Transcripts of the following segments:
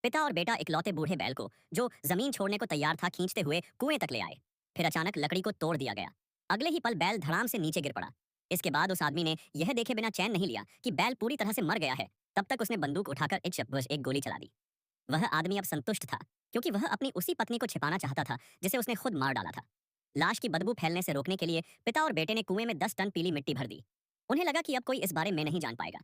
पिता और बेटा इकलौते बूढ़े बैल को, जो जमीन छोड़ने को तैयार था, खींचते हुए कुएं तक ले आए। फिर अचानक लकड़ी को तोड़ दिया गया। अगले ही पल बैल धड़ाम से नीचे गिर पड़ा। इसके बाद उस आदमी ने यह देखे बिना चैन नहीं लिया कि बैल पूरी तरह से मर गया है। तब तक उसने बंदूक उठाकर एक गोली चला दी। वह आदमी अब संतुष्ट था, क्योंकि वह अपनी उसी पत्नी को छिपाना चाहता था जिसे उसने खुद मार डाला था। लाश की बदबू फैलने से रोकने के लिए पिता और बेटे ने कुएं में 10 टन पीली मिट्टी भर दी। उन्हें लगा कि अब कोई इस बारे में नहीं जान पाएगा।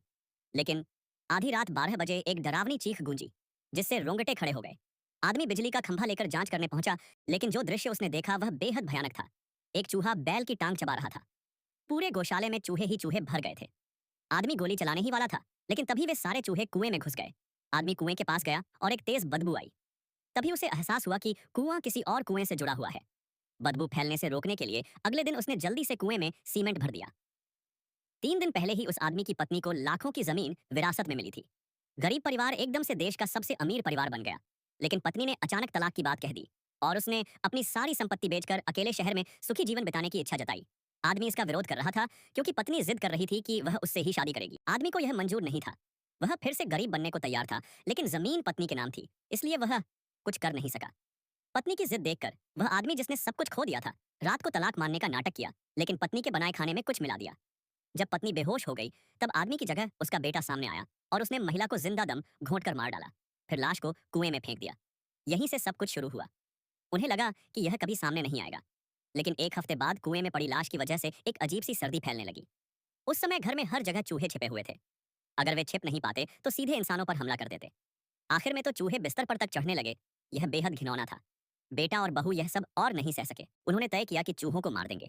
लेकिन आधी रात 12 बजे एक डरावनी चीख गूंजी, जिससे रोंगटे खड़े हो गए। आदमी बिजली का खंभा लेकर जांच करने पहुंचा, लेकिन जो दृश्य उसने देखा वह बेहद भयानक था। एक चूहा बैल की टांग चबा रहा था। पूरे गौशाले में चूहे ही चूहे भर गए थे। आदमी गोली चलाने ही वाला था, लेकिन तभी वे सारे चूहे कुएं में घुस गए। आदमी कुएं के पास गया और एक तेज बदबू आई। तभी उसे एहसास हुआ कि कुआं किसी और कुएं से जुड़ा हुआ है। बदबू फैलने से रोकने के लिए अगले दिन उसने जल्दी से कुएं में सीमेंट भर दिया। 3 दिन पहले ही उस आदमी की पत्नी को लाखों की जमीन विरासत में मिली थी। गरीब परिवार एकदम से देश का सबसे अमीर परिवार बन गया। लेकिन पत्नी ने अचानक तलाक की बात कह दी और उसने अपनी सारी संपत्ति बेचकर अकेले शहर में सुखी जीवन बिताने की इच्छा जताई। आदमी इसका विरोध कर रहा था, क्योंकि पत्नी जिद कर रही थी कि वह उससे ही शादी करेगी। आदमी को यह मंजूर नहीं था। वह फिर से गरीब बनने को तैयार था, लेकिन जमीन पत्नी के नाम थी, इसलिए वह कुछ कर नहीं सका। पत्नी की जिद देखकर वह आदमी जिसने सब कुछ खो दिया था, रात को तलाक मानने का नाटक किया, लेकिन पत्नी के बनाए खाने में कुछ मिला दिया। जब पत्नी बेहोश हो गई, तब आदमी की जगह उसका बेटा सामने आया और उसने महिला को जिंदा दम घोंट कर मार डाला। फिर लाश को कुएं में फेंक दिया। यहीं से सब कुछ शुरू हुआ। उन्हें लगा कि यह कभी सामने नहीं आएगा, लेकिन एक हफ्ते बाद कुएं में पड़ी लाश की वजह से एक अजीब सी सर्दी फैलने लगी। उस समय घर में हर जगह चूहे छिपे हुए थे। अगर वे छिप नहीं पाते तो सीधे इंसानों पर हमला कर देते। आखिर में तो चूहे बिस्तर पर तक चढ़ने लगे। यह बेहद घिनौना था। बेटा और बहू यह सब और नहीं सह सके। उन्होंने तय किया कि चूहों को मार देंगे।